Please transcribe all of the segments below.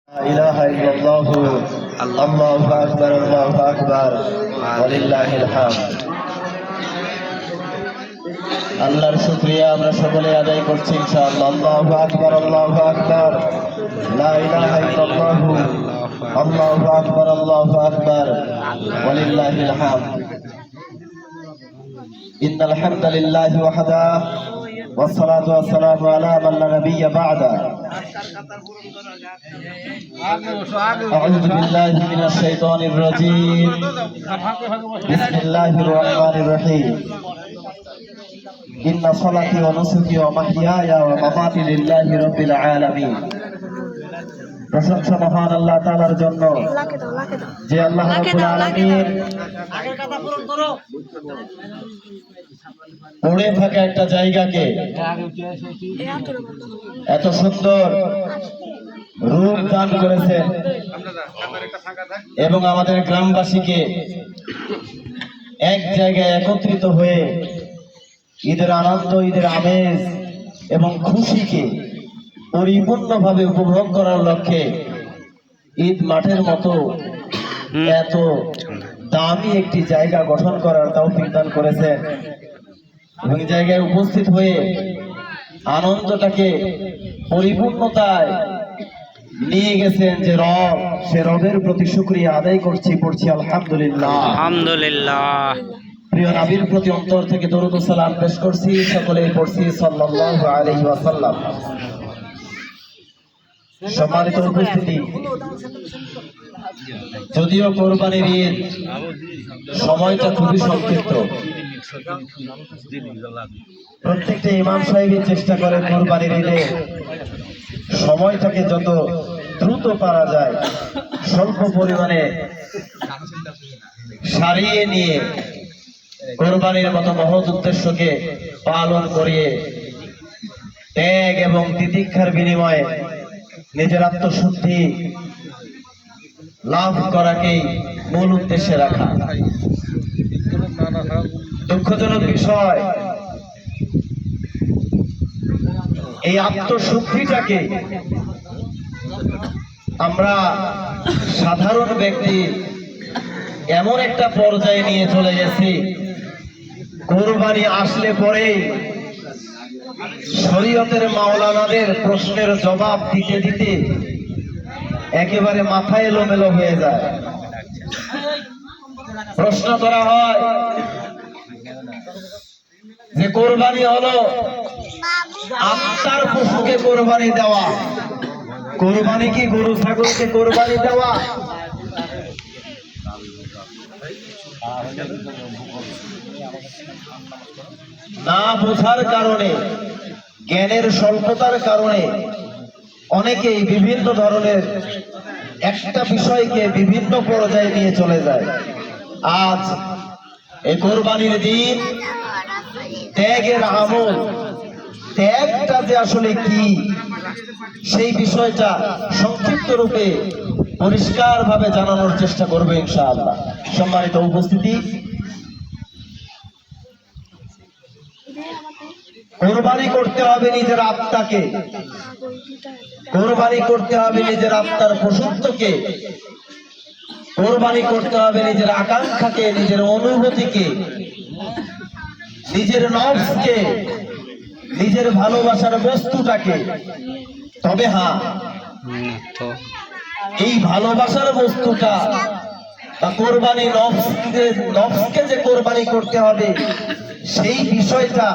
ইলাহা ইল্লাল্লাহু আল্লাহু আকবার আল্লাহু আকবার ওয়ালিল্লাহিল হামদ। আল্লাহর শুকরিয়া আমরা সকলে আদায় করছি ইনশাআল্লাহ। আল্লাহু আকবার আল্লাহু আকবার লা ইলাহা ইল্লাল্লাহু আল্লাহু আকবার আল্লাহু আকবার ওয়ালিল্লাহিল হামদ। ইন্নাল হামদালিল্লাহি ওয়াহদাহু والصلاة والسلام على من لا نبي بعده. أعوذ بالله من الشيطان الرجيم. بسم الله الرحمن الرحيم. إن صلاتي ونسكي ومحياي ومماتي لله رب العالمين. প্রশংসা মহান আল্লাহ তাআলার জন্য যে আল্লাহ রাব্বুল আলামিন পড়ে থাকা একটা জায়গাকে এত সুন্দর রূপ দান করেছেন এবং আমাদের গ্রামবাসীকে এক জায়গায় একত্রিত হয়ে ঈদের আনন্দ, ঈদের আমেজ এবং খুশিকে পরিপূর্ণভাবে উপভোগ করার লক্ষ্যে ঈদ মাঠের মতো এত দামি একটি জায়গা গঠন করার তৌফিক দান করেছেন এবং জায়গায় উপস্থিত হয়ে আনন্দটাকে পরিপূর্ণতায় নিয়ে গেছেন যে রব, সে রবের প্রতি শুকরিয়া আদায় পড়ছি আলহামদুলিল্লাহ আলহামদুলিল্লাহ। প্রিয় নবীর প্রতি অন্তর থেকে দরুদ ও সালাম পেশ করছি, সকলেই পড়ছি সাল্লাল্লাহু আলাইহি ওয়াসাল্লাম। সম্মানিত উপস্থিতি, যদিও কোরবানির ঈদ সময়টা খুবই সংক্ষিপ্ত, প্রত্যেকটা ইমাম সাহেবের চেষ্টা করে কোরবানির ঈদে সময়টাকে যত দ্রুত পারা যায় স্বল্প পরিমাণে সারিয়ে নিয়ে কোরবানির মতো মহৎ উদ্দেশ্যকে পালন করিয়ে ত্যাগ এবং তিতিক্ষার বিনিময়ে নিজের আত্মশুদ্ধি লাভ করাকেই মূল উদ্দেশ্যে রাখা। দুঃখজনক বিষয়, এই আত্মশুদ্ধিটাকে আমরা সাধারণ ব্যক্তি এমন একটা পর্যায়ে নিয়ে চলে গেছি, কোরবানি আসলে পরেই শরীয়তের মাওলানাদের প্রশ্নের জবাব দিতে দিতে একেবারে মাথা এলোমেলো হয়ে যায়। প্রশ্ন করা হয় যে কোরবানি হলো আত্মার পশুকে কোরবানি দেওয়া, কোরবানি কি গরু ছাগলকে কোরবানি দেওয়া? না বোঝার কারণে, জ্ঞানের স্বল্পতার কারণে অনেকেই বিভিন্ন ধরনের একটা বিষয়কে বিভিন্ন পর্যায়ে নিয়ে চলে যায়। আজ এই কোরবানির দিন ত্যাগের আমল, ত্যাগটা যে আসলে কি সেই বিষয়টা সংক্ষিপ্ত রূপে পরিষ্কার ভাবে জানানোর চেষ্টা করবে ইনশাআল্লাহ। সম্মানিত উপস্থিতি, কোরবানি করতে হবে নিজের আত্মাকে, কোরবানি করতে হবে নিজের আত্মার পশুত্বকে, কোরবানি করতে হবে নিজের আকাঙ্ক্ষাকে, নিজের অনুভূতিকে, নিজের নফসকে, নিজের ভালোবাসার বস্তুটাকে। তবে হ্যাঁ, এই ভালোবাসার বস্তুটা বা কোরবানি নফসকে যে কোরবানি করতে হবে সেই বিষয়টা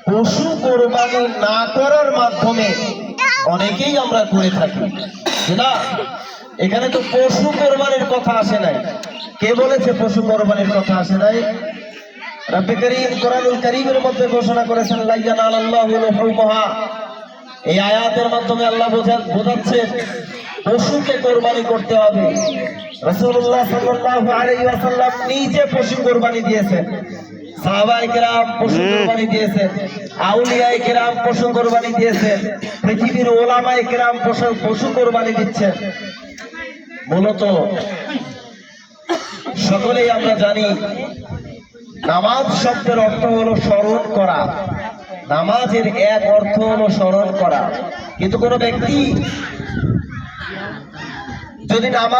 পশু কোরবানি না করার মাধ্যমে অনেকেই আমরা করে থাকি। না, এখানে তো পশু কোরবানির কথা আসে নাই। কে বলেছে পশু কোরবানির কথা আসে নাই? রব্বে করিম কোরআনুল কারীমের মধ্যে ঘোষণা করেছেন লা ইয়ানালাল্লাহু লুহুমুহা। এই আয়াতের মাধ্যমে আল্লাহ বোঝাচ্ছেন পশুকে কোরবানি করতে হবে। রাসূলুল্লাহ সাল্লাল্লাহু আলাইহি ওয়াসাল্লাম নিজে পশু কোরবানি দিয়েছেন, সাহাবায়ে কেরাম পশু কোরবানি দিয়েছেন, আউলিয়ায়ে কেরাম পশু কোরবানি দিয়েছেন, পৃথিবীর ওলামায়ে কেরাম পশু কোরবানি দিচ্ছেন। মূলত সকলেই আমরা জানি নামাজ শব্দের অর্থ হলো স্মরণ করা, নামাজের এক অর্থ হলো স্মরণ করা। কিন্তু কোন ব্যক্তি যদি নামাজ